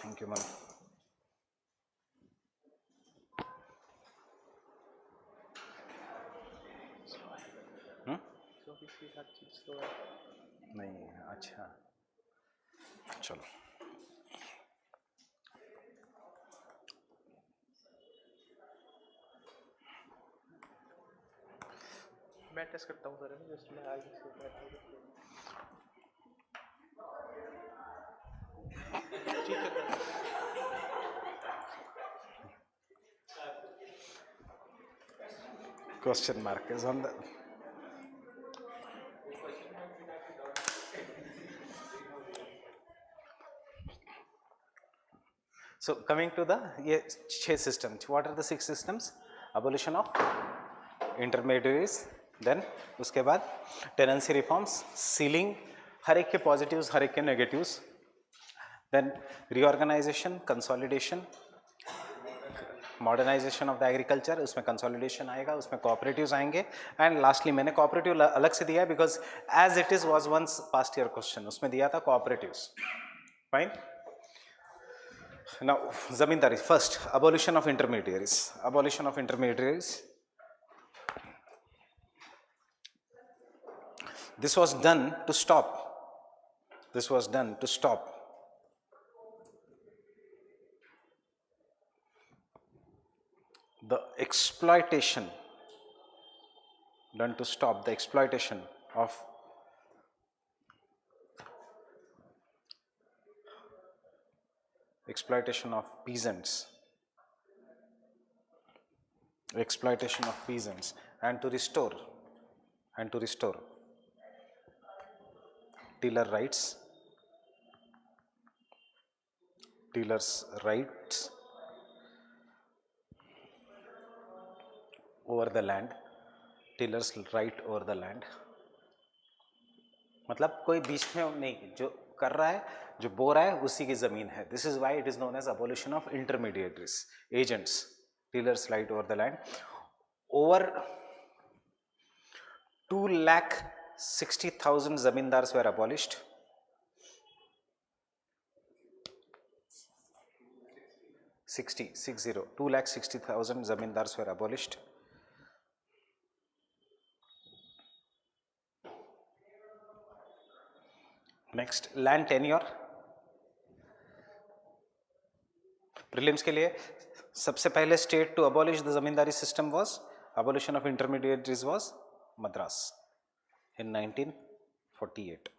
Thank you, ma'am. नहीं, अच्छा, चलो। मैं टेस्ट करता हूँ सर, जस्ट मैं आगे से बैठा हूँ। ठीक है sir. Question mark is on the. So coming to the ये 6 systems. What are the 6 systems? Abolition of intermediaries, then उसके बाद tenancy reforms, sealing, हर एक के positives, हर एक के negatives, then reorganization, consolidation, modernisation of the agriculture, उसमें consolidation आएगा, उसमें कोऑपरेटिव्स आएंगे, एंड लास्टली मैंने कोऑपरेटिव अलग से दिया है because as it is was once past year question, उसमें दिया था cooperatives. Fine. Now zamindari first, abolition of intermediaries. Abolition of intermediaries, this was done to stop, this was done to stop the exploitation, done to stop the exploitation of peasants, exploitation of peasants, and to restore tiller rights, tillers rights over the land, tillers right over the land. मतलब कोई बीच में नहीं, जो कर रहा है, जो बो रहा है, उसी की जमीन है. This is why it is known as abolition of intermediaries, agents, tillers right over the land. Over 2,60,000 zamindars were abolished. 2,60,000 zamindars were abolished. Next, land tenure. Prelims के लिए सबसे पहले state to abolish the zamindari system was, abolition of intermediaries was Madras in 1948.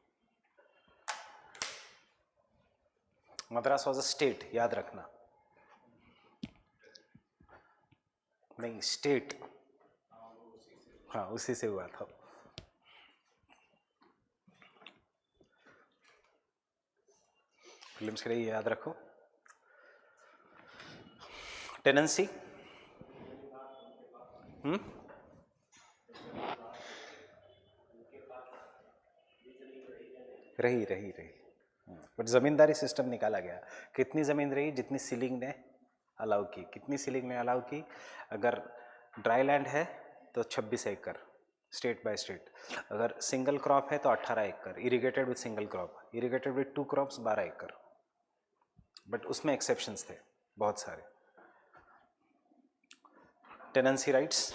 Madras was a state, याद रखना. नहीं, state, हाँ, उसी से हुआ था. प्रीलिम्स के लिए याद रखो. टेनेंसी, रही, बट जमींदारी सिस्टम निकाला गया. कितनी जमीन रही? जितनी सीलिंग ने अलाउ की. कितनी सीलिंग ने अलाउ की? अगर ड्राई लैंड है तो 26 एकड़, स्टेट बाय स्टेट. अगर सिंगल क्रॉप है तो 18 एकड़, irrigated with single crop, irrigated with 2 crops 12 एकड़. बट उसमें एक्सेप्शंस थे बहुत सारे. Tenancy rights,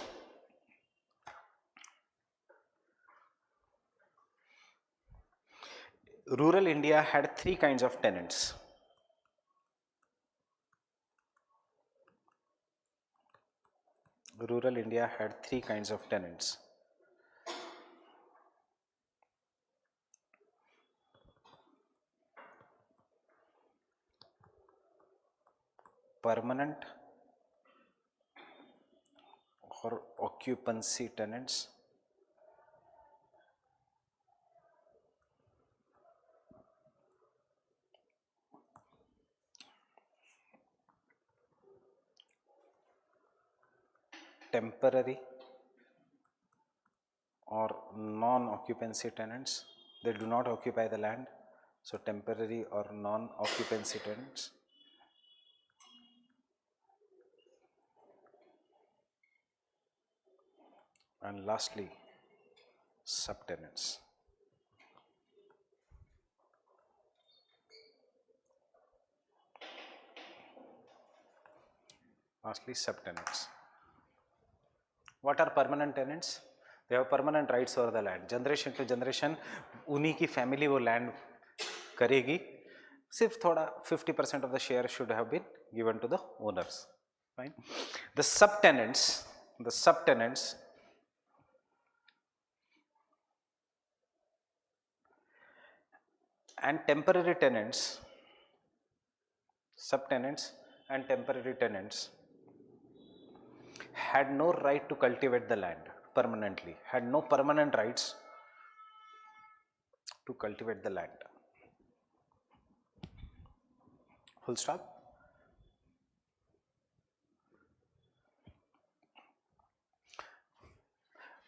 rural India had 3 kinds of tenants. Rural India had 3 kinds of tenants. Permanent or occupancy tenants. Temporary or non-occupancy tenants. They do not occupy the land, so temporary or non-occupancy tenants. And lastly, subtenants. Lastly, subtenants. What are permanent tenants? They have permanent rights over the land. Generation to generation उन्हीं की family वो land करेगी. सिर्फ थोड़ा 50% of the share should have been given to the owners. Fine. The subtenants and temporary tenants, subtenants and temporary tenants had no right to cultivate the land permanently, had no permanent rights to cultivate the land. Full stop.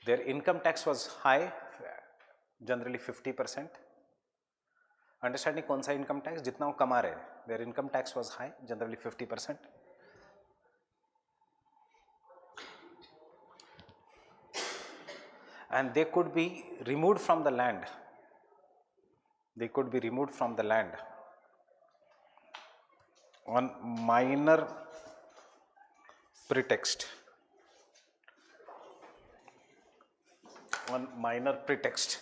Their income tax was high, generally 50%. Understanding कौन सा income tax? जितना वो कमा रहे हैं. There income tax was high, generally 50%. And they could be removed from the land. They could be removed from the land on minor pretext. On minor pretext.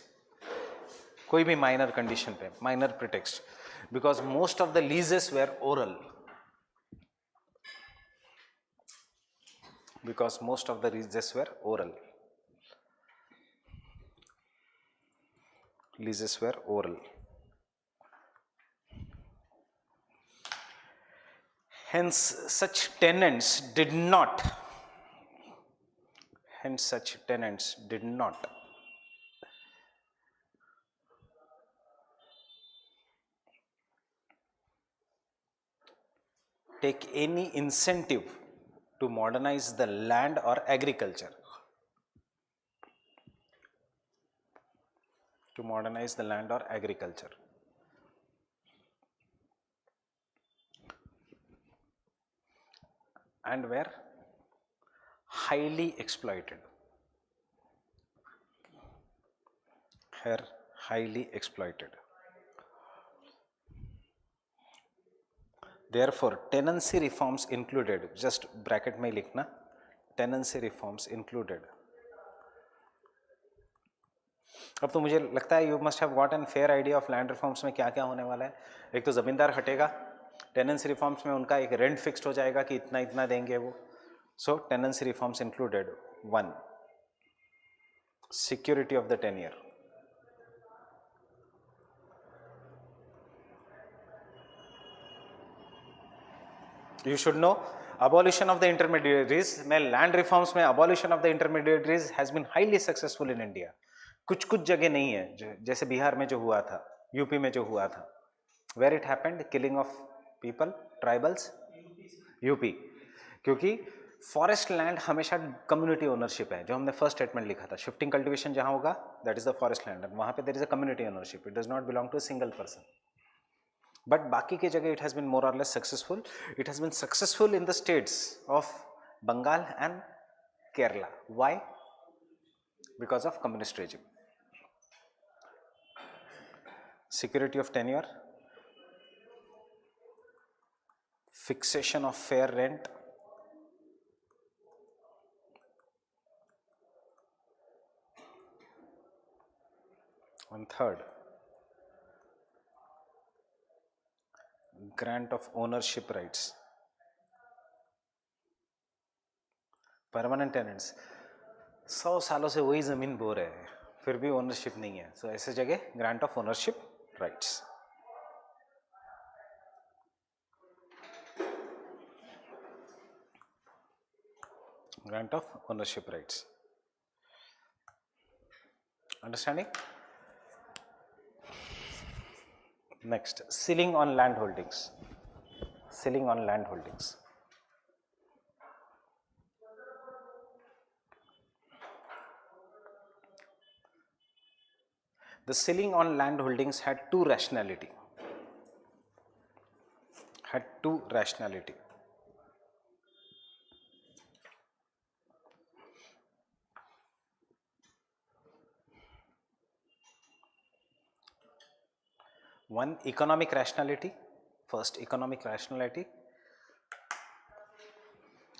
कोई भी minor condition पे, minor pretext, because most of the leases were oral. Because most of the leases were oral. Leases were oral. Hence, such tenants did not. Take any incentive to modernize the land or agriculture. To modernize the land or agriculture. And were highly exploited. Highly exploited. Therefore, tenancy reforms included, just bracket में लिखना, tenancy reforms included. अब तो मुझे लगता है you must have got an fair idea of land reforms में क्या क्या होने वाला है. एक तो जमींदार हटेगा, tenancy reforms में उनका एक rent fixed हो जाएगा कि इतना इतना देंगे वो. So tenancy reforms included 1. Security of the tenure. You should know abolition of the intermediaries. में land reforms में abolition of the intermediaries has been highly successful in India. कुछ कुछ जगह नहीं है, जैसे बिहार में जो हुआ था, यूपी में जो हुआ था. Where it happened, killing of people, tribals, UP. क्योंकि फॉरेस्ट लैंड हमेशा कम्युनिटी ओनरशिप है, जो हमने फर्स्ट स्टेटमेंट लिखा था. शिफ्टिंग कल्टिवेशन जहां होगा, that is the forest land, वहां पे there is a community ownership. It does not belong to a single person. But बाकी की जगह it has been more or less successful. It has been successful in the states of Bengal and Kerala. Why? Because of communist regime. Security of tenure, fixation of fair rent, and third, grant of ownership rights. Permanent tenants 100 सालों से वही जमीन बो रहे हैं, फिर भी ownership नहीं है. सो ऐसे जगह grant of ownership rights. Grant of ownership rights. Understanding? Next, ceiling on land holdings. Ceiling on land holdings. The ceiling on land holdings had two rationality. One, economic rationality. First, economic rationality.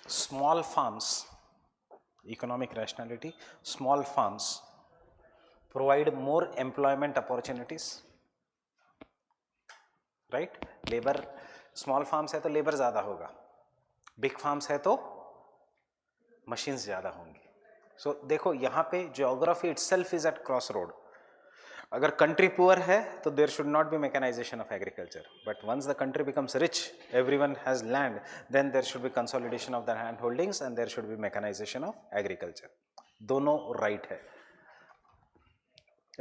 small farms, economic rationality, small farms provide more employment opportunities, right? Labour, small farms है तो labour ज़्यादा होगा, big farms है तो machines ज़्यादा होंगी. सो देखो यहाँ पे geography itself is at cross road. अगर कंट्री पुअर है तो there should not be mechanisation of agriculture, but once the country becomes rich, everyone has land, then there should be consolidation of the land holdings and there should be mechanisation of agriculture. दोनों right है.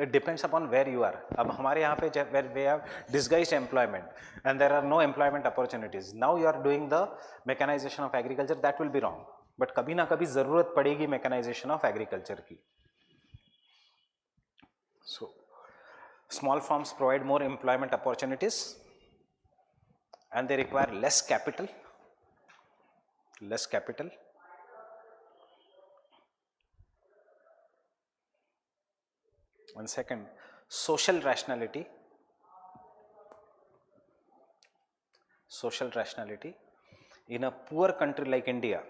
It depends upon where you are. अब हमारे यहाँ पे where we have disguised employment and there are no employment opportunities. Now you are doing the mechanization of agriculture. That will be wrong. But कभी ना कभी ज़रूरत पड़ेगी mechanization of agriculture की. So small farms provide more employment opportunities and they require less capital. Less capital. And second, social rationality. Social rationality in a poor country like India,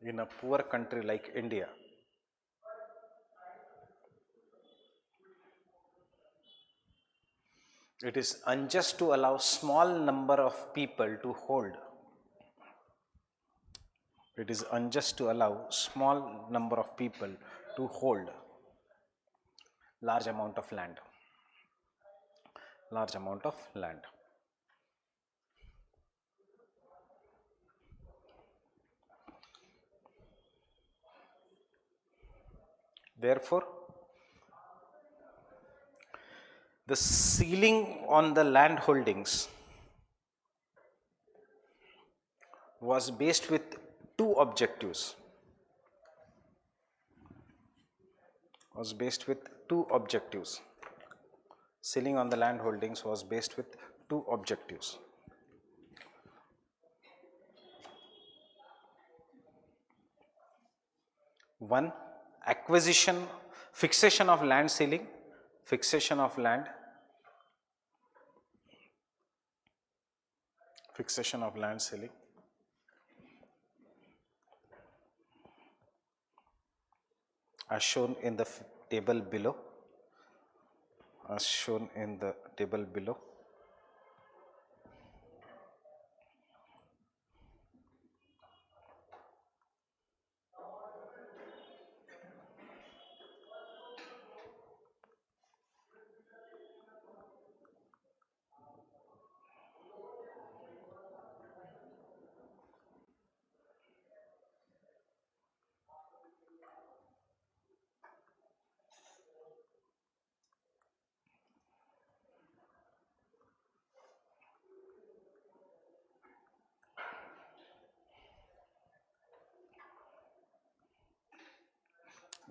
in a poor country like India, it is unjust to allow small number of people to hold. It is unjust to allow small number of people to hold large amount of land. Large amount of land. Therefore, the ceiling on the land holdings was based with two objectives. Was based with two objectives. Ceiling on the land holdings was based with two objectives. One, acquisition, fixation of land ceiling, fixation of land, fixation of land ceiling. As shown in the table below. As shown in the table below.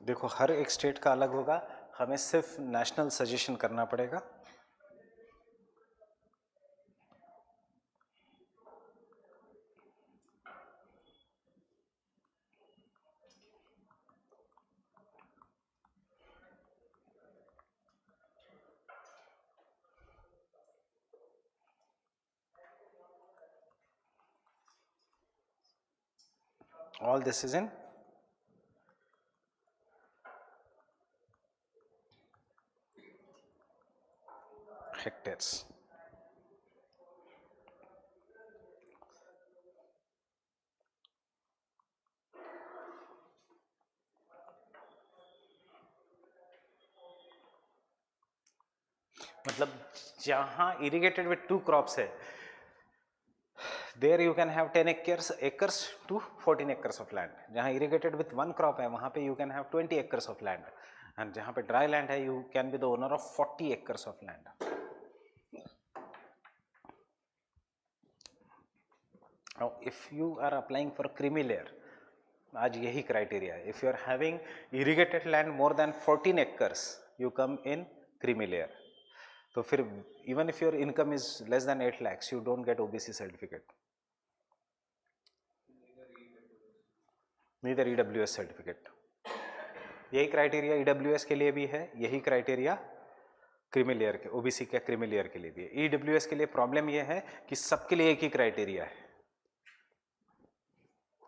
देखो हर एक state का अलग होगा, हमें सिर्फ national suggestion करना पड़ेगा. All this is in hectares. मतलब जहां इरिगेटेड विथ टू क्रॉप्स है, there you can have 10 acres to 14 acres of land. जहाँ irrigated with one crop है वहाँ पे you can have 20 acres of land, and जहाँ पे dry land है you can be the owner of 40 acres of land. Now if you are applying for creamy layer, आज यही criteria है. If you are having irrigated land more than 14 acres, you come in creamy layer. तो फिर even if your income is less than 8 lakhs, you don't get OBC certificate. Neither EWS certificate. यही criteria EWS के लिए भी है, यही criteria creamy layer के, OBC के क्रीमी लेयर के लिए भी है. EWS के लिए प्रॉब्लम ये है कि सबके लिए एक ही क्राइटेरिया है.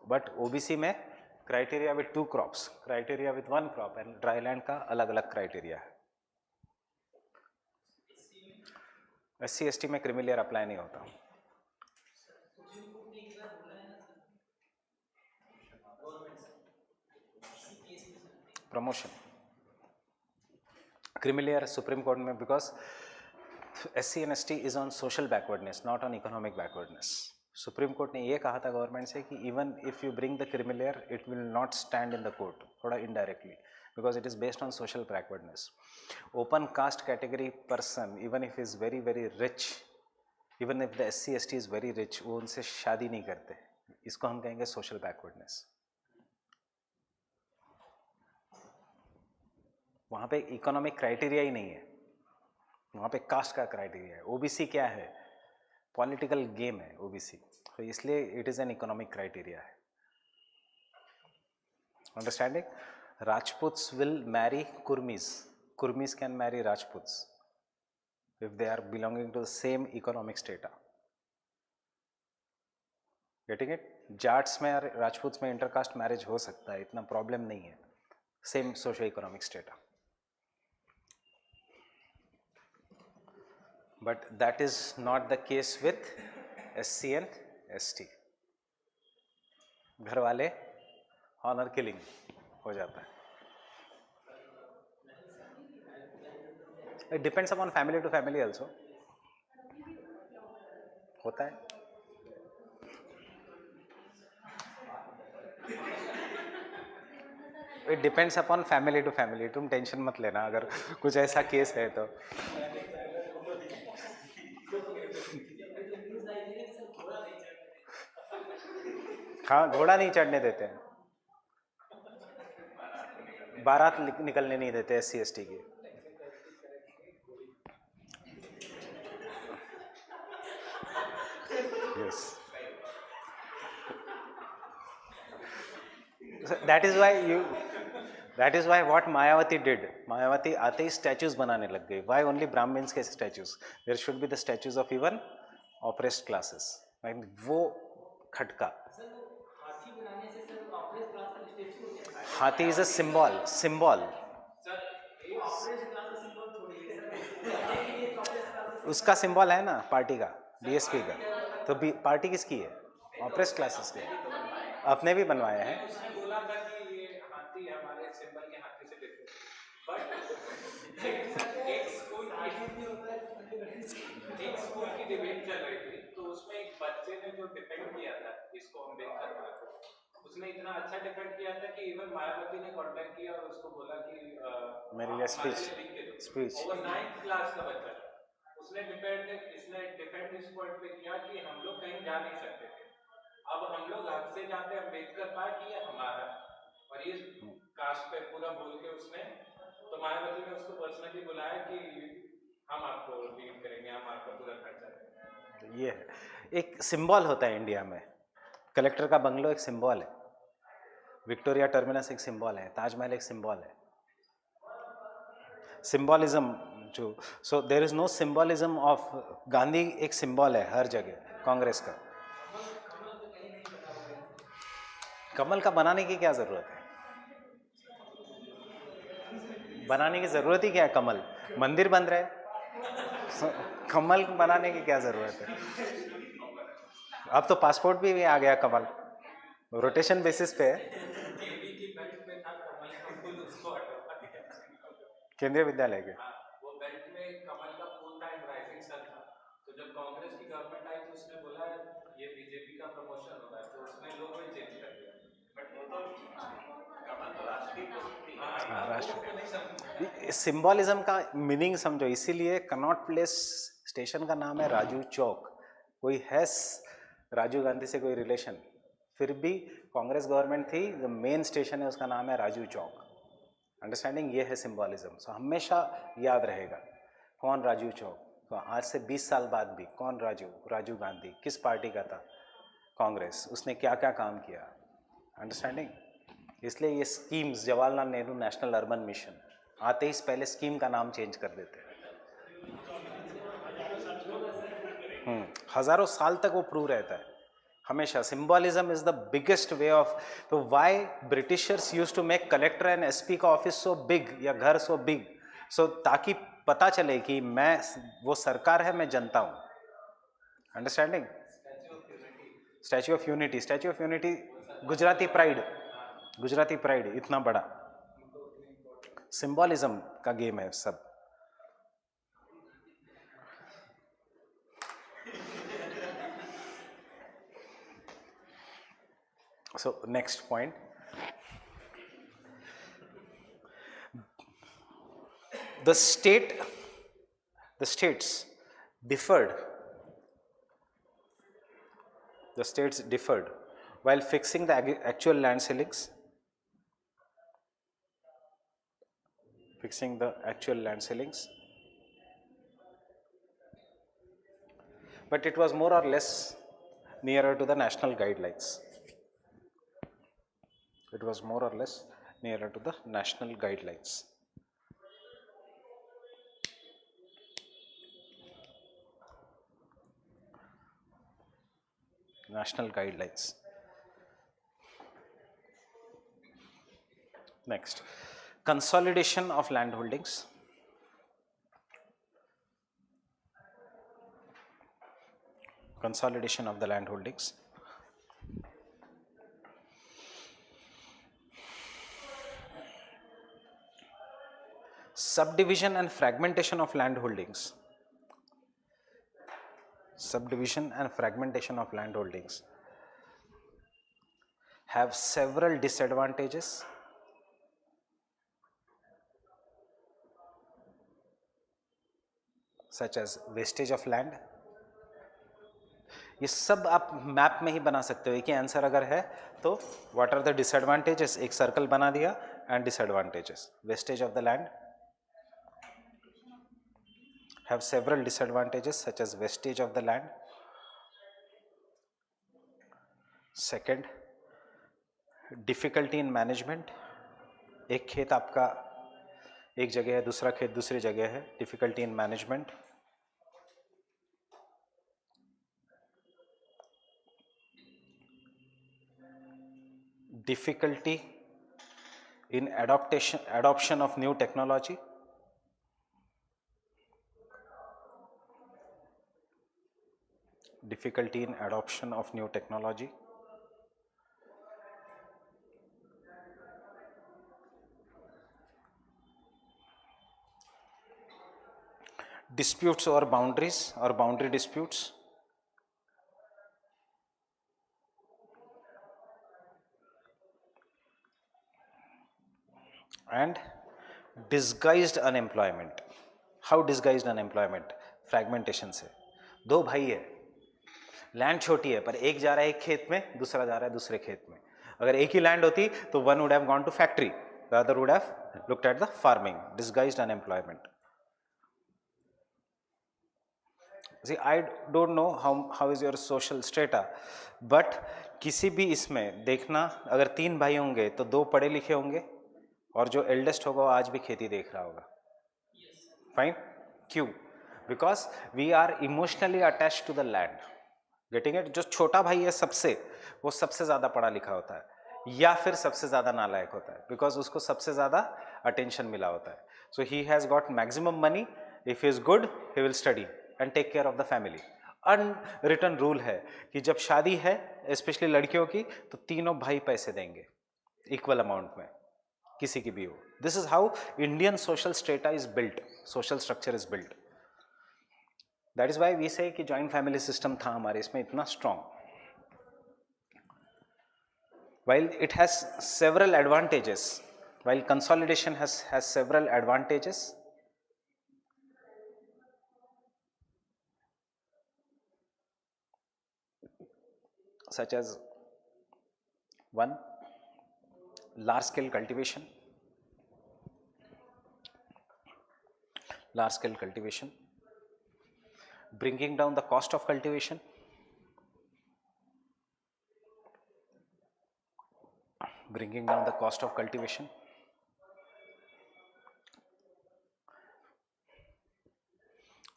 बट ओबीसी में criteria with 2 crops, criteria with 1 crop and dry land का अलग अलग क्राइटेरिया है। SC ST में क्रीमी लेयर अप्लाई नहीं होता। Promotion creamy layer Supreme Court में, because SC and ST is on social backwardness not on economic backwardness. Supreme Court ने ये कहा था गवर्नमेंट से कि even if you bring the creamy layer it will not stand in the court, थोड़ा indirectly, because it is based on social backwardness. Open caste category person even if is very very rich, even if the SC ST is very rich, वो उनसे शादी नहीं करते, इसको हम कहेंगे social backwardness. वहाँ पे इकोनॉमिक क्राइटेरिया ही नहीं है, वहाँ पे कास्ट का क्राइटेरिया है। ओबीसी क्या है? पॉलिटिकल गेम है ओबीसी, तो इसलिए it is an economic criteria है। Understanding? Rajputs will marry Kurmis, Kurmis can marry Rajputs if they are belonging to the same economic strata. Getting it? Jats में और राजपूत्स में इंटरकास्ट मैरिज हो सकता है, इतना प्रॉब्लम नहीं है, same socio economic strata, but that is not the case with SC and ST। घर वाले ऑनर किलिंग हो जाता है। It depends upon family to family also, होता है। It depends upon family to family, तुम टेंशन मत लेना अगर कुछ ऐसा केस है तो। हाँ, घोड़ा नहीं चढ़ने देते हैं, बारात निकलने नहीं देते SC ST की। Yes. That is why what Mayawati did, Mayawati आते ही स्टैचूज बनाने लग गई। Why only Brahmins के statues? There should be the statues of even oppressed classes. वो खटका, हाथी इज अ सिंबल, उसका सिंबल है ना पार्टी का, BSP का, तो पार्टी किसकी है? ऑप्रेस्ड क्लासेस की। अपने भी बनवाए हैं। उसने बोला था कि ये हाथी हमारे सिंबल के हाथी से डिफरेंट, बट एक स्कूल की डिबेट चल रही थी, तो उसमें एक बच्चे ने जो डिफेंड किया था इसको अम्बेडकर वाला को, उसने इतना अच्छा डिफेंड किया था कि इवन मायावती ने कांटेक्ट किया और उसको बोला कि मेरे लिए स्पीच और 9th क्लास का बच्चा था, उसने डिफेंड इस पॉइंट पे किया कि हम लोग कहीं जा नहीं सकते थे, अब हम लोग हद से जाते अम्बेडकर पाए कि ये हमारा, और ये कास्ट पे पूरा बोल के उसने, तो मायावती ने उसको पर्सनली बुलाया कि हम आपको लीड करेंगे, हम आपका पूरा खर्चा देंगे। ये है एक सिंबल होता है इंडिया में, कलेक्टर का बंगलो एक सिंबल है, विक्टोरिया टर्मिनस एक सिंबल है, ताजमहल एक सिंबल है। सिंबलिज्म जो, so there is no symbolism of Gandhi, एक सिंबल है हर जगह कांग्रेस का। कमल का बनाने की क्या जरूरत है? बनाने की जरूरत ही क्या है? कमल मंदिर बन रहा है, कमल बनाने की क्या जरूरत है? अब तो पासपोर्ट भी आ गया कमल, रोटेशन बेसिस पे है। केंद्रीय विद्यालय के वो बेल्ट में कमल का फुल टाइम राइजिंग सन था, तो जब कांग्रेस की गवर्नमेंट आई तो उसने बोला ये बीजेपी का प्रमोशन होगा, तो उसने लोगो ही चेंज कर दिया, बट वो तो कमल तो राष्ट्रीय राष्ट्र सिंबलिज्म का मीनिंग समझो, इसीलिए कनॉट प्लेस स्टेशन का नाम है राजू चौक। कोई है राजीव गांधी से कोई रिलेशन? फिर भी कांग्रेस गवर्नमेंट थी, जो मेन स्टेशन है उसका नाम है राजू चौक। अंडरस्टैंडिंग? ये है सिंबलिज्म। सो हमेशा याद रहेगा कौन राजू चौक, तो आज से 20 साल बाद भी कौन राजू गांधी किस पार्टी का था? कांग्रेस। उसने क्या क्या काम किया? अंडरस्टैंडिंग? इसलिए ये schemes, Jawaharlal Nehru national urban mission, आते ही पहले स्कीम का नाम चेंज कर देते हैं। हज़ारों साल तक वो प्रूव रहता है, हमेशा symbolism is the biggest way of, तो why Britishers use to make collector and SP का ऑफिस सो बिग या घर सो बिग, सो ताकि पता चले कि मैं, वो सरकार है, मैं जनता हूं. Understanding? Statue of unity, statue of unity Gujarati pride, Gujarati pride इतना बड़ा सिंबॉलिज्म का गेम है सब. So next point, the states differed, while fixing the actual land ceilings, but it was more or less nearer to the national guidelines. It was more or less nearer to the national guidelines. National guidelines. Next, consolidation of land holdings. Consolidation of the land holdings. Subdivision and fragmentation of land holdings. Subdivision and fragmentation of land holdings have several disadvantages such as wastage of land. ये सब आप map में ही बना सकते हो. एक ही answer अगर है तो व्हाट आर द डिसएडवांटेजेस, एक सर्कल बना दिया, and disadvantages. Wastage of the land have several disadvantages such as wastage of the land. Second, difficulty in management. एक खेत आपका एक जगह है, दूसरा खेत दूसरी जगह है. difficulty in management. Difficulty in adoption of new technology. Difficulty in adoption of new technology. Disputes over boundaries or boundary disputes. And disguised unemployment. How disguised unemployment? Fragmentation से. दो भाई है, लैंड छोटी है, पर एक जा रहा है एक खेत में, दूसरा जा रहा है दूसरे खेत में. अगर एक ही लैंड होती तो one would have gone to factory, the other would have looked at the farming. Disguised unemployment. See, I don't know how is your social strata, but किसी भी इसमें देखना, अगर तीन भाई होंगे तो दो पढ़े लिखे होंगे और जो एल्डेस्ट होगा वो आज भी खेती देख रहा होगा. फाइन. क्यों? Because we are emotionally attached to the land. Getting it? जो छोटा भाई है सबसे, वो सबसे ज़्यादा पढ़ा लिखा होता है या फिर सबसे ज़्यादा नालायक होता है, बिकॉज उसको सबसे ज़्यादा अटेंशन मिला होता है. So he has got maximum money. If he is good he will study and take care of the family. Unwritten rule है कि जब शादी है, स्पेशली लड़कियों की, तो तीनों भाई पैसे देंगे इक्वल अमाउंट में, किसी की भी हो. This is how Indian social strata is built, social structure is built. That is why we say कि जॉइंट फैमिली सिस्टम था हमारे इसमें इतना strong. while it has several advantages, while consolidation has several advantages, such as one, large scale cultivation, bringing down the cost of cultivation,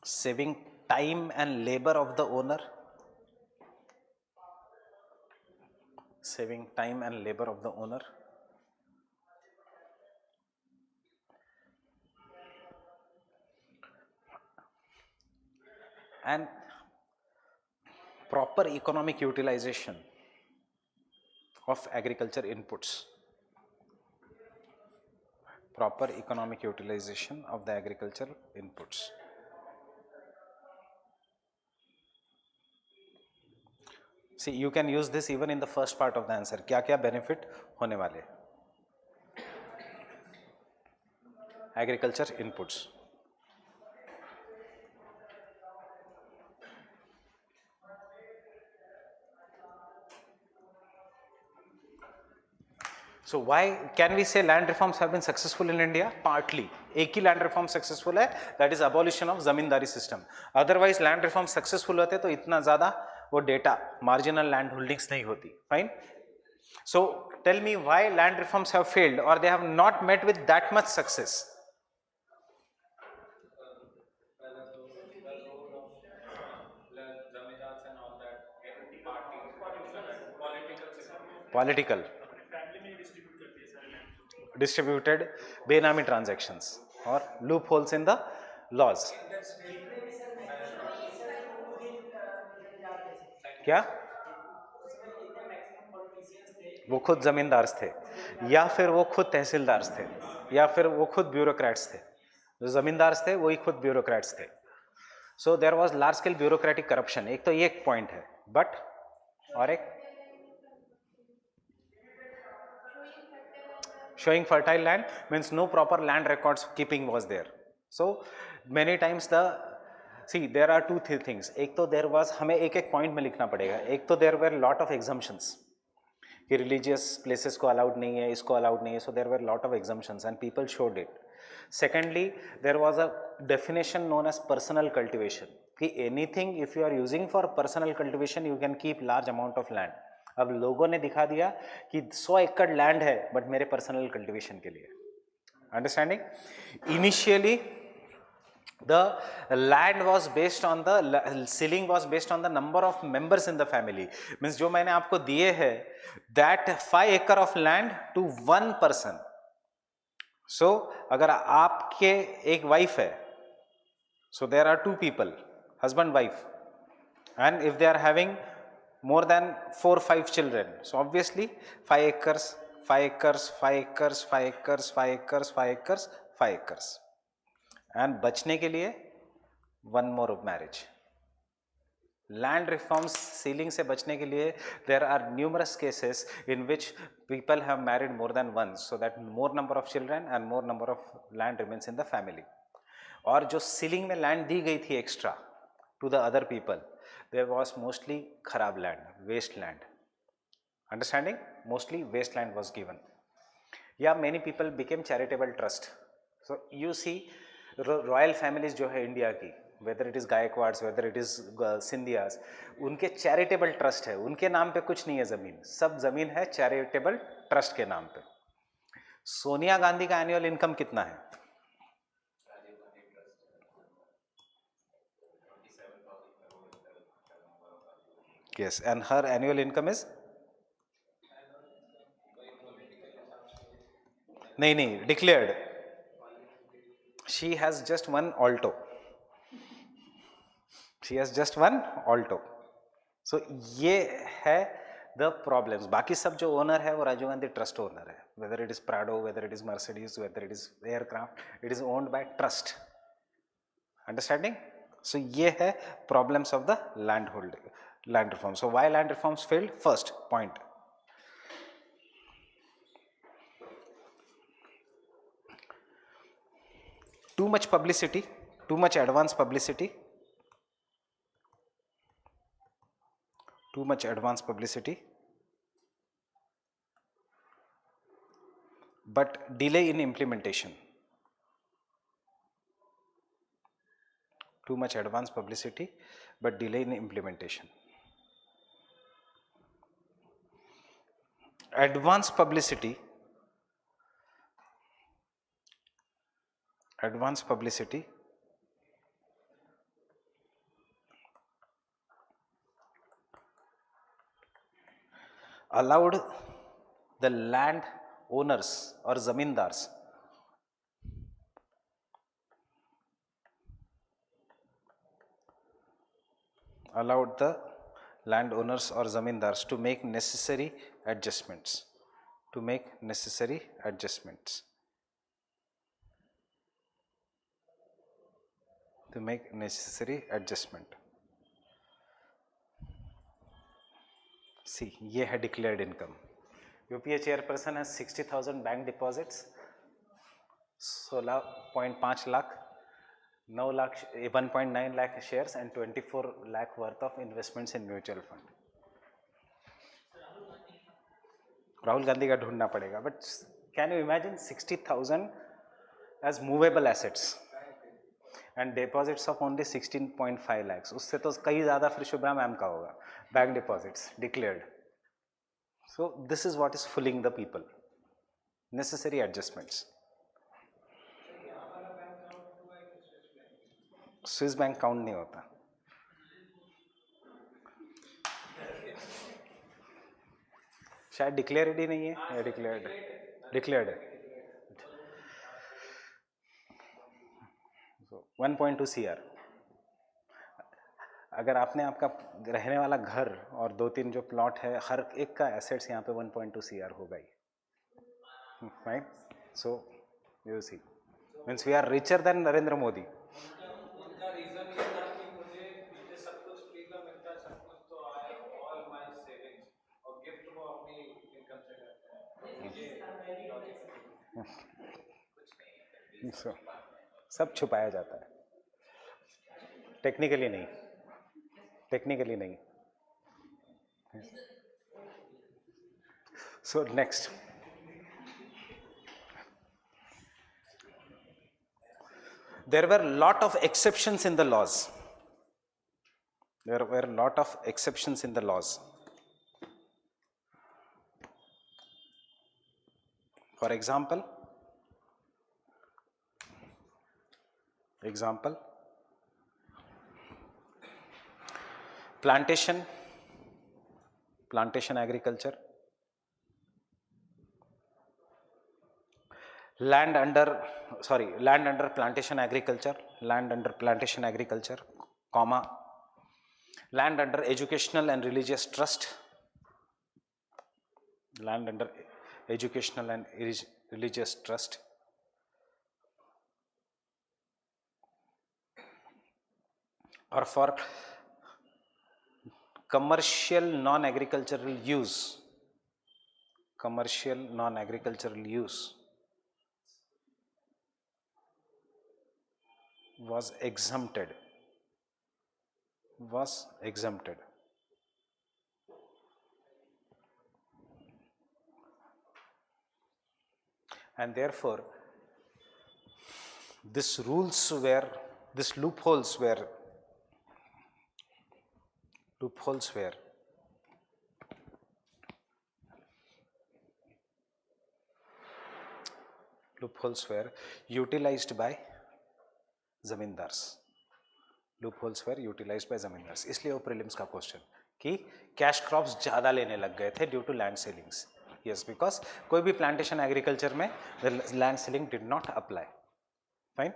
saving time and labor of the owner, saving time and labor of the owner. And proper economic utilization of agriculture inputs. Proper economic utilization of the agriculture inputs. See, you can use this even in the first part of the answer. क्या क्या benefit होने वाले? Agriculture inputs. So why can we say land reforms have been successful in India? Partly. एक ही land reform successful है, that is abolition of zamindari system. Otherwise land reform successful होते तो इतना ज़्यादा वो data marginal land holdings नहीं होती. Fine. So tell me why land reforms have failed or they have not met with that much success. Political. Distributed बेनामी transactions or loopholes in the laws. क्या? वो खुद जमींदार थे या फिर वो खुद तहसीलदार थे या फिर वो खुद ब्यूरोक्रेट्स थे. जो जमींदार थे वही खुद ब्यूरोक्रेट्स थे. So there was large scale bureaucratic corruption. एक तो ये एक पॉइंट है. बट और एक showing fertile land means no proper land records keeping was there. So many times there are two things. एक तो there was, हमें एक एक पॉइंट में लिखना पड़ेगा. एक तो there were lot of exemptions कि religious places को allowed नहीं है, इसको allowed नहीं है. So there were lot of exemptions and people showed it. Secondly, there was a definition known as personal cultivation कि anything if you are using for personal cultivation you can keep large amount of land. अब लोगों ने दिखा दिया कि 100 एकड़ land है but मेरे पर्सनल कल्टीवेशन के लिए. Understanding? Initially the land was based on the ceiling was based on the number of members in the family. Means जो मैंने आपको दिए है दैट 5 एकड़ of land to 1 person. So अगर आपके एक वाइफ है, so there are 2 people, husband wife, and if they are having more than 4-5 children, so obviously 5 acres, 5 acres, 5 acres, 5 acres, 5 acres, 5 acres, 5 acres, and बचने के लिए 1 more marriage. Land reforms ceiling से बचने के लिए there are numerous cases in which people have married more than once, so that more number of children and more number of land remains in the family. और जो ceiling में land दी गई थी extra to the other people, there was mostly kharab land, waste land. Understanding? Mostly waste land was given. Yeah, many people became charitable trust. So you see royal families जो है India की, whether it is Gaikwads, whether it is Scindias, उनके charitable trust है. उनके नाम पे कुछ नहीं है ज़मीन, सब ज़मीन है charitable trust के नाम पे. सोनिया गांधी का एनुअल इनकम कितना है? Yes, and her annual income is? नहीं, declared. She has just one alto. She has just one alto. So ये है the problems. बाकी सब जो ओनर है वो राजीव गांधी ट्रस्ट ओनर है. Whether it is Prado, whether it is Mercedes, whether it is aircraft, it is owned by trust. Understanding? So ये है problems of the land reform. So why land reforms failed? First point. Too much publicity, too much advance publicity, but delay in implementation. Too much advance publicity, but delay in implementation. Advance publicity allowed the land owners or zamindars allowed the landowners or zamindars to make necessary adjustments, to make necessary adjustments, to make necessary adjustment. See, ये है declared income. UPA chairperson has 60,000 bank deposits, 16.5 lakh, 9 lakh, 1.9 lakh shares and 24 lakh worth of investments in mutual fund. Rahul Gandhi का ढूंढना पड़ेगा, but can you imagine 60,000 as movable assets and deposits of only 16.5 lakhs. उससे तो कहीं ज़्यादा फिर Shubhra ma'am का होगा bank deposits declared. So this is what is फुलिंग the people. Necessary adjustments. Swiss bank count नहीं होता. शायद डिक्लेयर्ड ही नहीं है या डिक्लेयर्ड डिक्लेयर्ड है. 1.2 CR. अगर आपने आपका रहने वाला घर और 2-3 जो प्लॉट है, हर एक का एसेट्स यहाँ पे 1.2 CR होगा ही, right. So you see means we are richer than Narendra Modi. उनका रीजन ये था कि मुझे सब कुछ फ्री का मिलता है, सब कुछ, तो आई ऑल माय सेविंग्स और गिफ्ट वो अपनी इनकम से करते हैं. मुझे so, सब छुपाया जाता है, टेक्निकली नहीं, टेक्निकली नहीं. So next, there were lot of exceptions in the laws. There were lot of exceptions in the laws. For example, plantation agriculture, land under plantation agriculture, comma, land under educational and religious trust, land under educational and religious trust, or for commercial non-agricultural use, was exempted. And therefore these loopholes were utilized by zamindars. इसलिए वो prelims का question कि cash crops ज़्यादा लेने लग गए थे due to land ceilings. Yes, because कोई भी प्लांटेशन एग्रीकल्चर में land ceiling did not apply. Fine.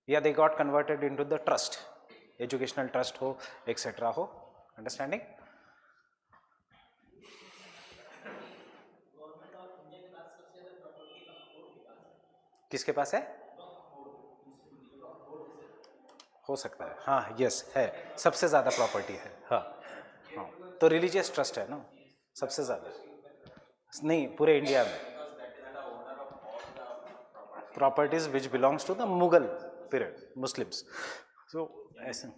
या they got converted into the trust, educational trust हो, एक्सेट्रा हो. अंडरस्टैंडिंग? किसके पास है? हो सकता है, हाँ, यस है, सबसे ज़्यादा प्रॉपर्टी है. हाँ, तो रिलीजियस ट्रस्ट है ना सबसे ज़्यादा. नहीं, पूरे इंडिया में properties which belongs to the Mughal period, Muslims. So ऐसे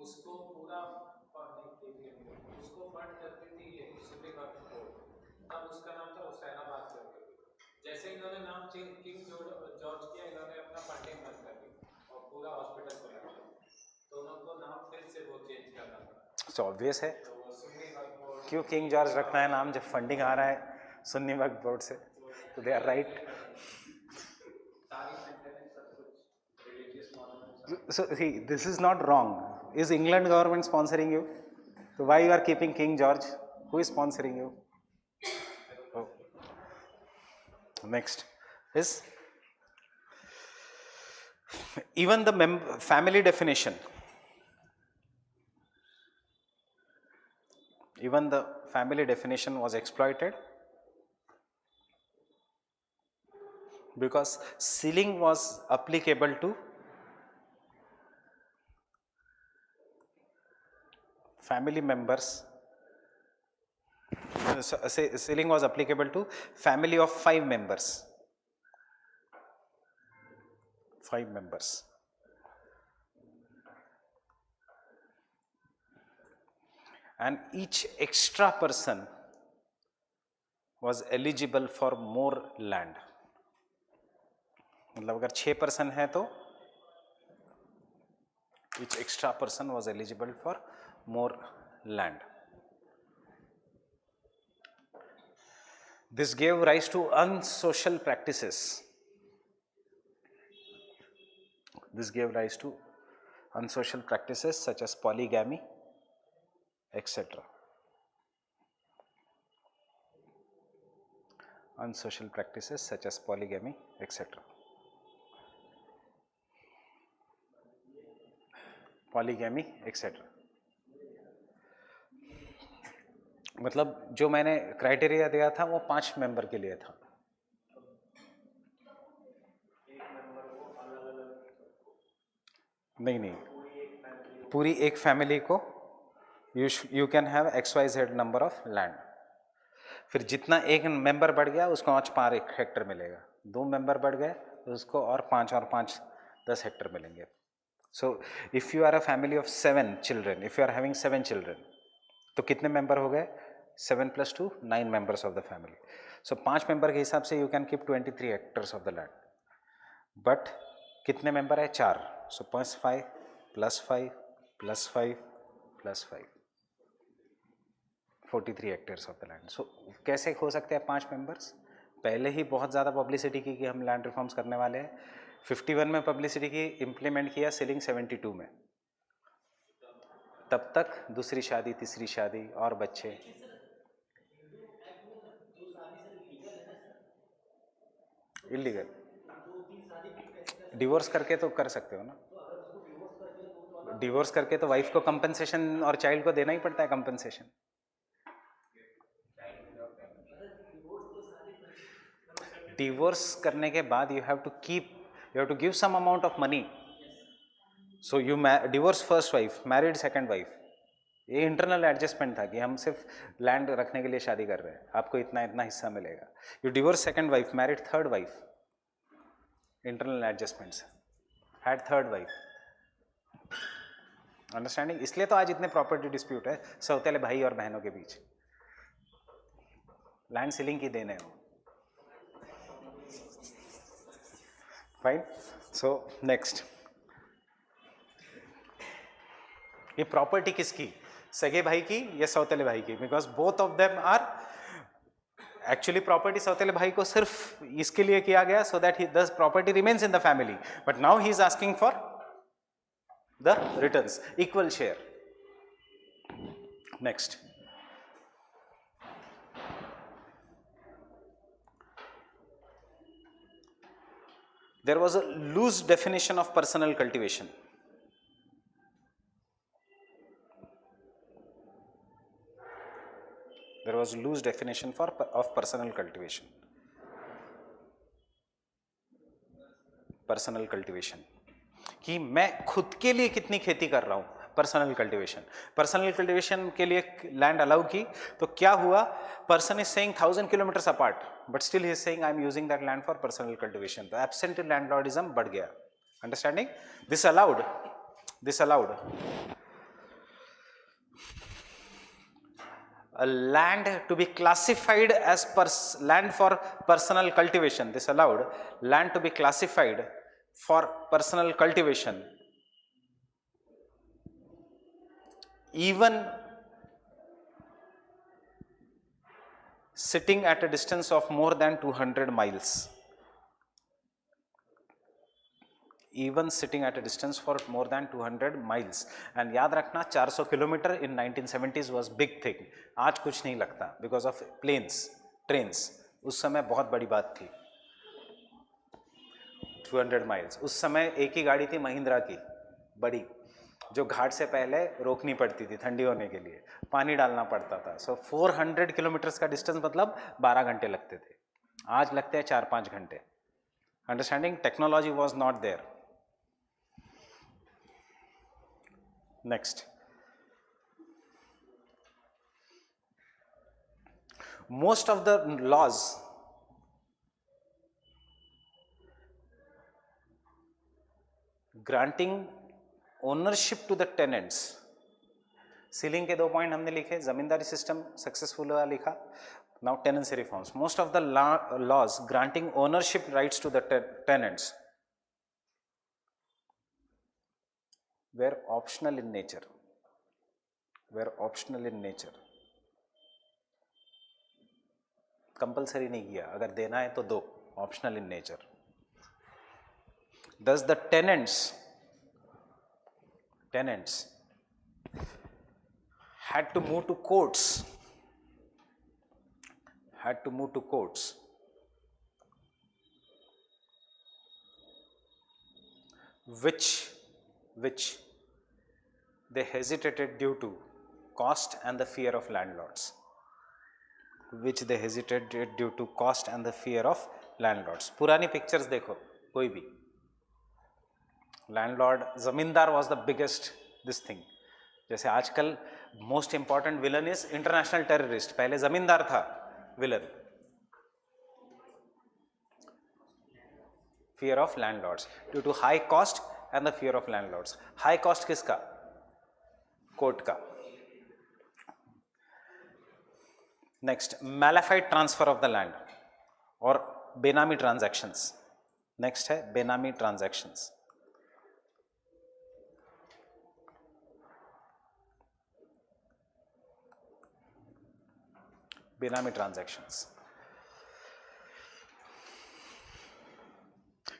उसको पूरा उसको फंड करती थी ये सुन्नी वक्फ बोर्ड, तब उसका नाम था हुसैनाबाद करके. जैसे इन्होंने नाम किंग जॉर्ज किया, इन्होंने अपना फंडिंग बंद कर दी और पूरा हॉस्पिटल खोला, तो उनको नाम फिर से वो चेंज करना पड़ा. तो ऑब्वियस है, तो वो सुन्नी वक्फ बोर्ड क्यों किंग जॉर्ज रखना है नाम जब फंडिंग आ रहा है सुन्नी वक्फ बोर्ड से. तो दे आर राइट. सारी मेंटेनेंस सब कुछ religious So see, this is not wrong. Is England government sponsoring you? So why you are keeping King George? Who is sponsoring you? Oh. Next is even the family definition. Even the family definition was exploited because ceiling was applicable to family members. Ceiling was applicable to family of 5 members. 5 members. And each extra person was eligible for more land. मतलब अगर 6 person है तो each extra person was eligible for more land. This gave rise to unsocial practices. This gave rise to unsocial practices such as polygamy, etc. Unsocial practices such as polygamy, etc. Polygamy, etc. मतलब जो मैंने criteria दिया था वो 5 member के लिए था. नहीं, पूरी एक फैमिली को you can have XYZ number of land. फिर जितना एक मेंबर बढ़ गया उसको आज 5 हेक्टर मिलेगा. 2 मेंबर बढ़ गए उसको और 5 10 हेक्टर मिलेंगे. So if you are a family of 7 children, if you are having 7 children, तो कितने मेंबर हो गए? 7 + 2 9 members of the family. So 5 member के हिसाब से you can keep 23 hectares of the land. But कितने मेंबर है? 4. So +5 + 5 + 5 + 5 43 hectares of the land. So कैसे हो सकते हैं 5 मेंबर्स? पहले ही बहुत ज़्यादा पब्लिसिटी की कि हम लैंड रिफॉर्म्स करने वाले हैं. 51 में पब्लिसिटी की, इम्प्लीमेंट किया सीलिंग 72 में. तब तक दूसरी शादी, तीसरी शादी और बच्चे. इलीगल. डिवोर्स करके तो कर सकते हो ना. डिवोर्स करके तो वाइफ को कंपनसेशन और चाइल्ड को देना ही पड़ता है कंपनसेशन. डिवोर्स करने के बाद you have to give some amount of money. So you divorce first wife, married second wife. ये इंटरनल एडजस्टमेंट था कि हम सिर्फ लैंड रखने के लिए शादी कर रहे हैं, आपको इतना इतना हिस्सा मिलेगा. You divorce second wife, married third wife. Internal adjustments, had third wife. Understanding? इसलिए तो आज इतने प्रॉपर्टी डिस्प्यूट है सौतेले भाई और बहनों के बीच. लैंड सीलिंग की देने हो. फाइन. सो नेक्स्ट, ये प्रॉपर्टी किसकी? सगे भाई की या सौतेले भाई की? Because both of them are actually property. सौतेले भाई को सिर्फ इसके लिए किया गया so that the property remains in the family. But now he is asking for the returns, equal share. Next, there was a loose definition of personal cultivation. There was loose definition of personal cultivation. Personal cultivation कि मैं खुद के लिए कितनी खेती कर रहा हूं. Personal cultivation. पर्सनल कल्टीवेशन के लिए लैंड अलाउ की तो क्या हुआ? Person is saying 1000 kilometres apart but still he is saying I am using that land for personal cultivation. तो एब्सेंट लैंडलॉर्डिज्म बढ़ गया. Understanding? This allowed a land to be classified as land for personal cultivation. This allowed land to be classified for personal cultivation even sitting at a distance of more than 200 miles. even sitting at a distance for more than 200 miles. And याद रखना 400 kilometre in 1970s was big thing. आज कुछ नहीं लगता because of planes, trains. उस समय बहुत बड़ी बात थी. 200 miles. उस समय एक ही गाड़ी थी महिंद्रा की बड़ी, जो घाट से पहले रोकनी पड़ती थी ठंडी होने के लिए, पानी डालना पड़ता था. सो 400 किलोमीटर्स का डिस्टेंस मतलब 12 घंटे लगते थे. आज लगते हैं 4-5 घंटे. Understanding? Technology was not there. Next, most of the laws granting ownership to the tenants, ceiling के 2 पॉइंट हमने लिखे, जमींदारी सिस्टम सक्सेसफुल हुआ लिखा. Now tenancy reforms. Most of the laws granting ownership rights to the tenants were optional in nature. Compulsory नहीं किया, अगर देना है तो दो. Optional in nature. Thus the tenants had to move to courts, which they hesitated due to cost and the fear of landlords. पुरानी pictures देखो कोई भी, landlord, zamindar was the biggest this thing. जैसे आजकल most important villain is international terrorist, पहले जमींदार था villain. Fear of landlords due to high cost and the fear of landlords. High cost किसका? Court का. Next, malafide transfer of the land और benami transactions. Next है benami transactions. Benami transactions.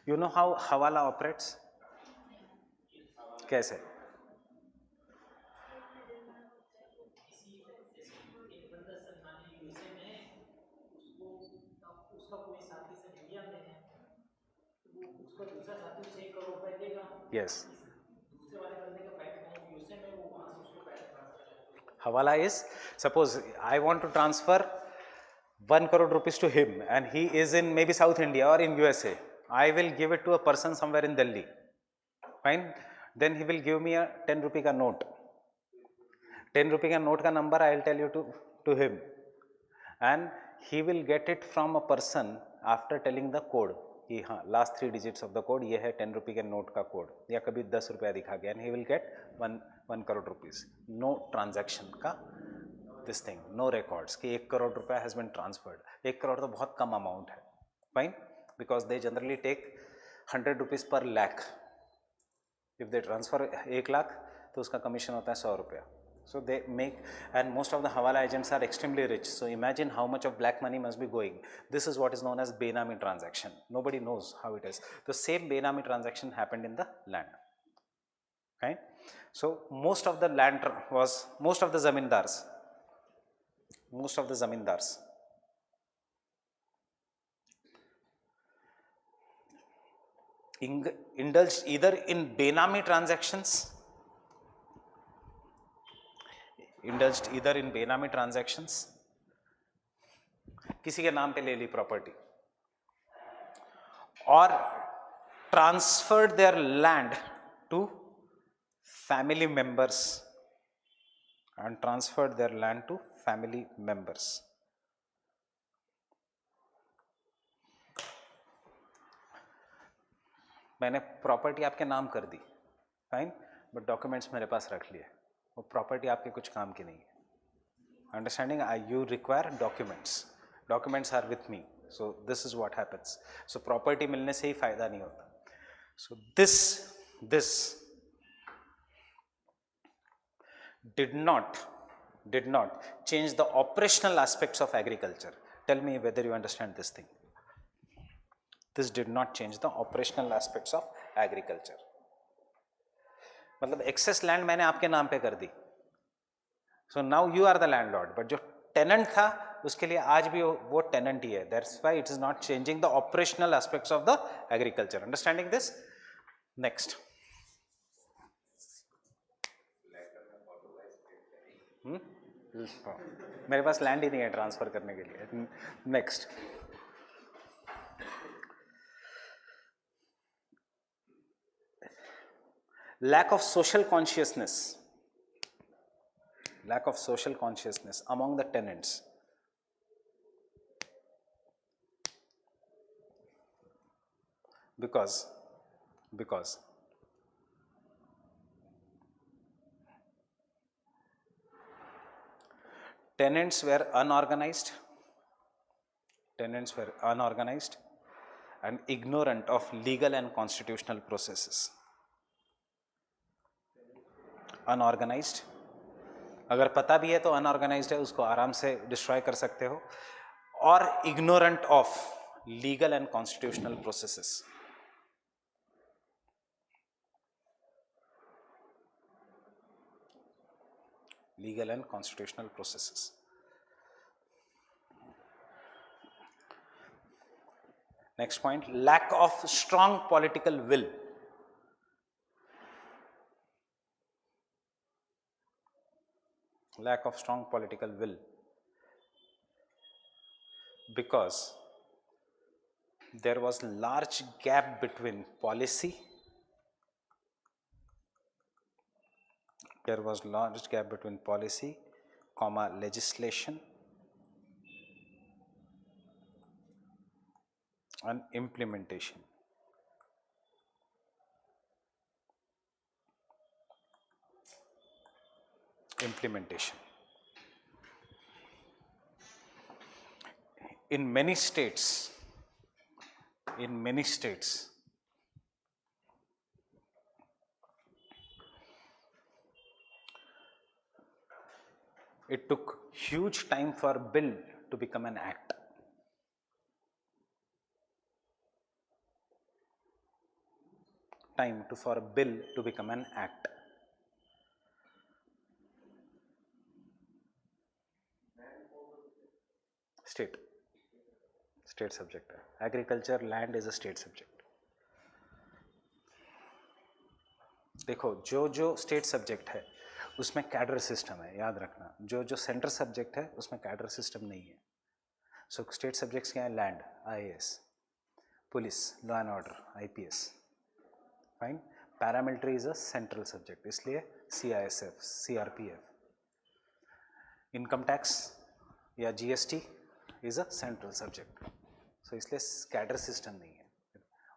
You know how hawala operates? कैसे? Yes. Hawala is, suppose I want to transfer 1 crore rupees to him and he is in maybe South India or in USA. I will give it to a person somewhere in Delhi. Fine. Then he will give me a 10 rupee ka note. 10 rupee ka note ka number I will tell you to him. And he will get it from a person after telling the code. कि हाँ last 3 digits of the code ये है 10 रुपये के note का code, या कभी 10 रुपया दिखा गया, and he will get 1 crore rupees. No transaction का दिस थिंग, नो रिकॉर्ड्स कि 1 करोड़ रुपया हैज़ बिन ट्रांसफर्ड. 1 करोड़ तो बहुत कम अमाउंट है. Fine, because they generally take 100 rupees per lakh. If they transfer 1 lakh तो उसका कमीशन होता है 100 रुपया. So they make, and most of the Hawala agents are extremely rich. So imagine how much of black money must be going. This is what is known as Benami transaction. Nobody knows how it is. The same Benami transaction happened in the land. Right? So most of the land was, most of the zamindars indulged either in Benami transactions, किसी के नाम पे ले ली property, और transferred their land to family members. मैंने property आपके नाम कर दी, फाइन, बट डॉक्यूमेंट्स मेरे पास रख लिए. वो प्रॉपर्टी आपके कुछ काम की नहीं है. Understanding? You require documents are with me. So this is what happens. So property मिलने से ही फायदा नहीं होता. So this did not change the operational aspects of agriculture. Tell me whether you understand this thing. This did not change the operational aspects of agriculture. मतलब excess land मैंने आपके नाम पे कर दी, so now you are the landlord, but जो tenant था उसके लिए आज भी वो टेनेंट ही है, that's why it is not changing the operational aspects of the agriculture. Understanding this? Next, मेरे पास लैंड ही नहीं है ट्रांसफर करने के लिए। Next, lack of social consciousness, lack of social consciousness among the tenants. Because tenants were unorganized and ignorant of legal and constitutional processes. Unorganized, अगर पता भी है तो अनऑर्गेनाइज्ड है, उसको आराम से डिस्ट्रॉय कर सकते हो, और ignorant of legal and constitutional processes. Legal and constitutional processes. Next point, lack of strong political will. Lack of strong political will, because there was large gap between policy, comma legislation and implementation. In many states, it took huge time for bill to become an act. For a bill to become an act. State subject है, agriculture land is a state subject. देखो, जो state subject है उसमें cadre system है, याद रखना। जो central subject है उसमें कैडर सिस्टम नहीं है। सो स्टेट सब्जेक्ट्स क्या है? Land, IAS, police, law and order, IPS, fine. Paramilitary is a central subject, इसलिए CISF, CRPF। इनकम टैक्स या GST is a central subject. So इसलिए कैडर सिस्टम नहीं है।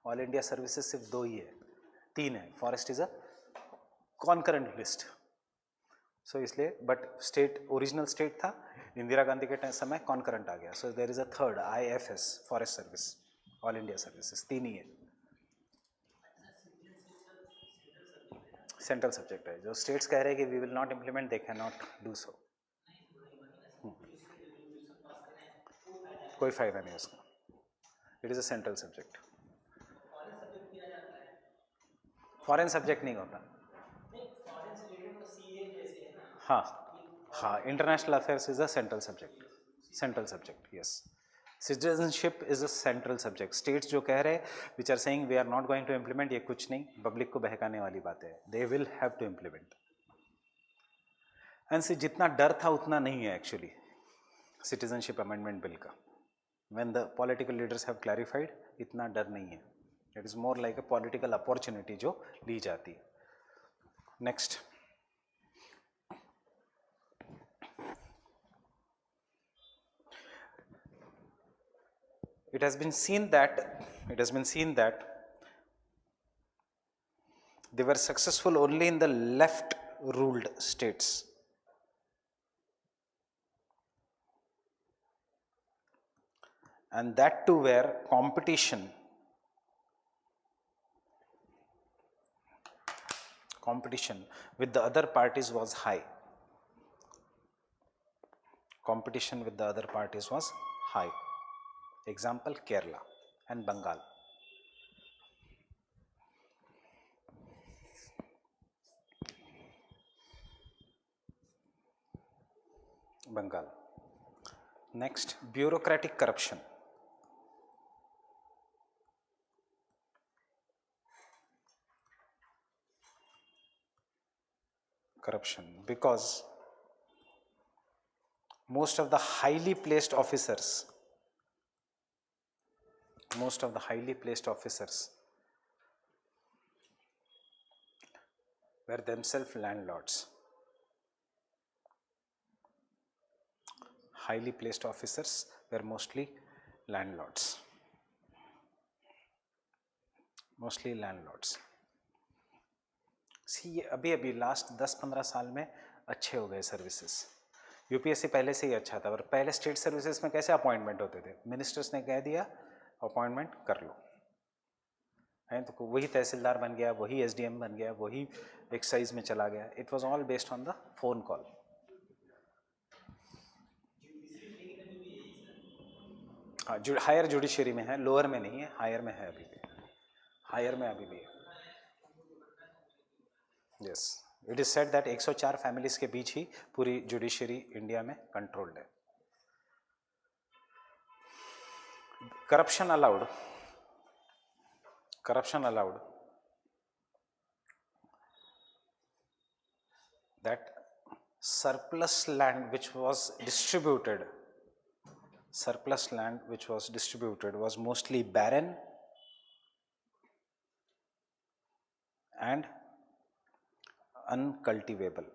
ऑल इंडिया सर्विसेज सिर्फ 2 ही है, 3 है। Forest is a concurrent list. So इसलिए, but state, original state था, इंदिरा गांधी के समय कॉन्करेंट आ गया। So there is a third, IFS, forest service, all India services, 3 ही है। सेंट्रल सब्जेक्ट है। जो स्टेट्स कह रहे हैं कि we will not implement, they can not do so. कोई फायदा नहीं उसका। It is a central subject. Foreign subject नहीं होता। हाँ, international affairs is a central subject, yes. Citizenship is a central subject. States जो कह रहे, which are saying we are not going to implement, ये कुछ नहीं, पब्लिक को बहकाने वाली बात है। They will have to implement. And से जितना डर था उतना नहीं है एक्चुअली सिटीजनशिप अमेंडमेंट बिल का। When the political leaders have clarified, इतना डर नहीं है। It is more like a political opportunity जो ली जाती है। Next, it has been seen that they were successful only in the left-ruled states. And that too where competition with the other parties was high. Example, Kerala and Bengal. Bengal. Next, bureaucratic corruption. Corruption, because most of the highly placed officers were themselves landlords. Highly placed officers were mostly landlords. सी अभी अभी last 10-15 साल में अच्छे हो गए services. UPSC पहले से ही अच्छा था, और पहले स्टेट सर्विसेज में कैसे अपॉइंटमेंट होते थे, मिनिस्टर्स ने कह दिया अपॉइंटमेंट कर लो, है तो वही तहसीलदार बन गया, वही एसडीएम बन गया, वही एक्साइज में चला गया. It was all based on the phone call. हाँ, हायर जुडिशरी में है, लोअर में नहीं है, हायर में है अभी भी. हायर में अभी भी है. Yes, it is said that 104 families के बीच ही पूरी जुडिशरी इंडिया में कंट्रोल्ड है. Corruption allowed that surplus land which was distributed was mostly barren and uncultivable.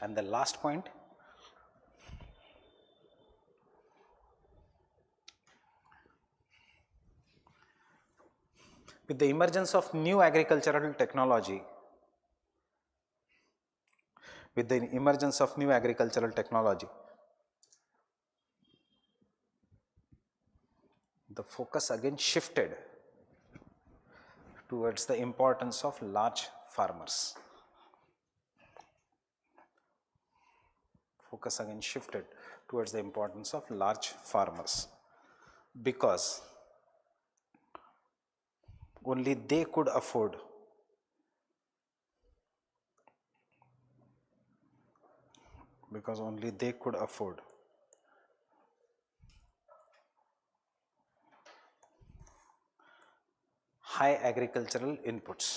And the last point, with the emergence of new agricultural technology, the focus again shifted towards the importance of large farmers. Because only they could afford high agricultural inputs.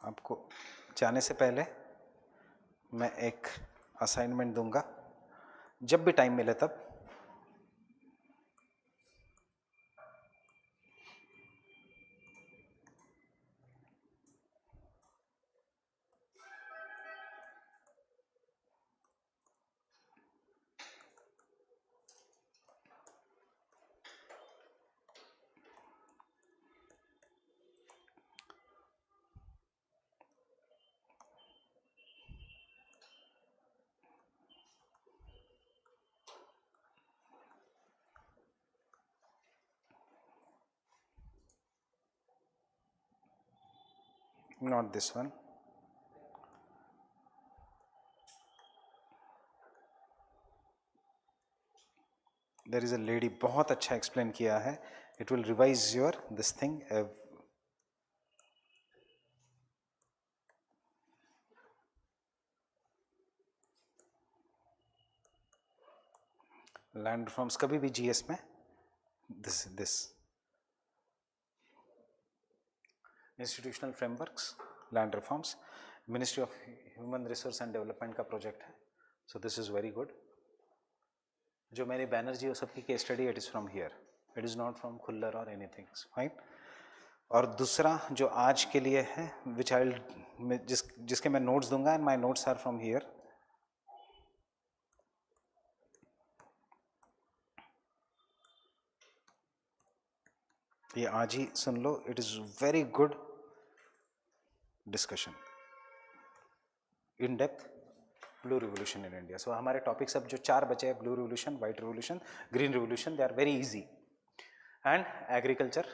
आपको जाने से पहले मैं एक assignment दूंगा, जब भी time मिले तब not this one. There is a lady, बहुत अच्छा एक्सप्लेन किया है. It will revise your this thing. Land reforms कभी भी जीएस में this institutional frameworks, land reforms, ministry of human resource and development का प्रोजेक्ट है. So this is very good. जो मेरी बैनर्जी वो सबकी case study, it is from here, it is not from Khullar और एनीथिंग, फाइन. और दूसरा जो आज के लिए है, विच आई जिसके मैं नोट्स दूंगा, and my notes are from here. ये आज ही सुन लो. It is very good discussion, in depth. Blue revolution in India. So हमारे टॉपिक्स अब जो 4 बचे हैं, blue revolution, white revolution, green revolution, they are very easy. And agriculture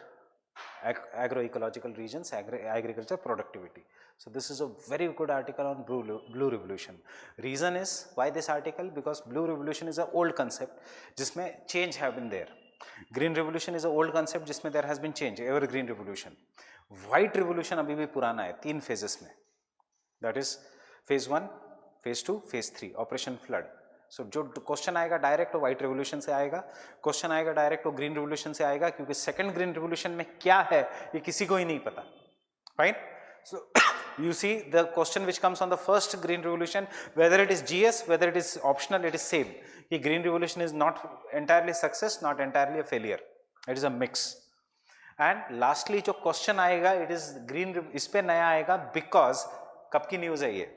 agroecological regions, agriculture productivity. So this is a very good article on blue revolution. Reason is why this article, because blue revolution is an old concept जिसमें change have been there. Green revolution is an old concept जिसमें there has been change, evergreen revolution. White revolution अभी भी पुराना है 3 phases में. That is phase 1, phase 2, phase 3, Operation Flood. So जो question आएगा direct वो व्हाइट रेवोल्यूशन से आएगा, क्वेश्चन आएगा डायरेक्ट वो ग्रीन रेवोल्यूशन से आएगा, क्योंकि सेकंड ग्रीन रेवोल्यूशन में क्या है ये किसी को ही नहीं पता. Fine. So you see the question which comes on the first green revolution, whether it is GS, whether it is optional, it is same. ये green revolution is not entirely success, not entirely a failure, it is a mix. And lastly जो question आएगा it is green, इस पे नया आएगा because कब की news है ये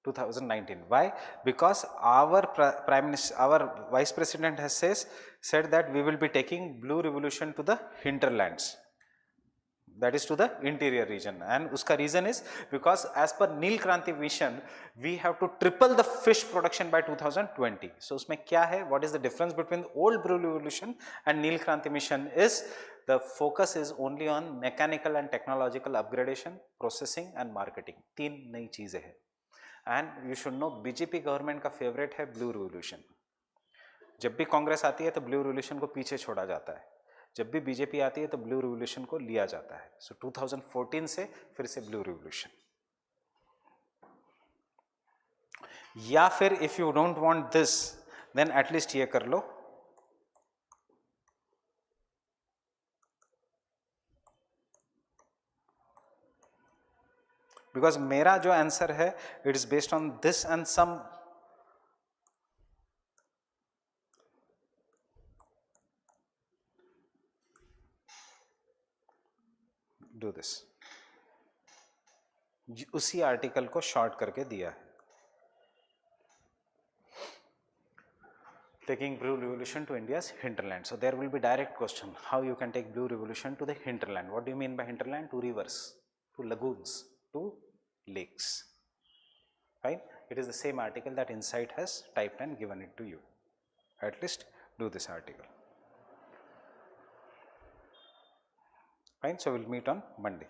2019. Why? Because our prime minister, our vice president has said that we will be taking blue revolution to the hinterlands, that is to the interior region. And uska reason is because as per Neel Kranti mission we have to triple the fish production by 2020. So usme kya hai, what is the difference between the old blue revolution and Neel Kranti mission is the focus is only on mechanical and technological upgradation, processing and marketing. 3 नई चीजें हैं. And you should know BJP government का favourite है blue revolution. जब भी कांग्रेस आती है तो ब्लू रिवोल्यूशन को पीछे छोड़ा जाता है, जब भी बीजेपी आती है तो ब्लू रिवोल्यूशन को लिया जाता है. सो 2014 से फिर से ब्लू रिवोल्यूशन. या फिर if you don't want this then at least ये कर लो, बिकॉज मेरा जो आंसर है it is based on this and some do this. उसी आर्टिकल को शॉर्ट करके दिया है. Taking blue revolution to India's hinterland. So there will be direct question, how you can take blue revolution to the hinterland. What do you mean by hinterland? To rivers, to lagoons, to lakes. Fine. It is the same article that Insight has typed and given it to you. At least do this article. Fine. So we'll meet on Monday.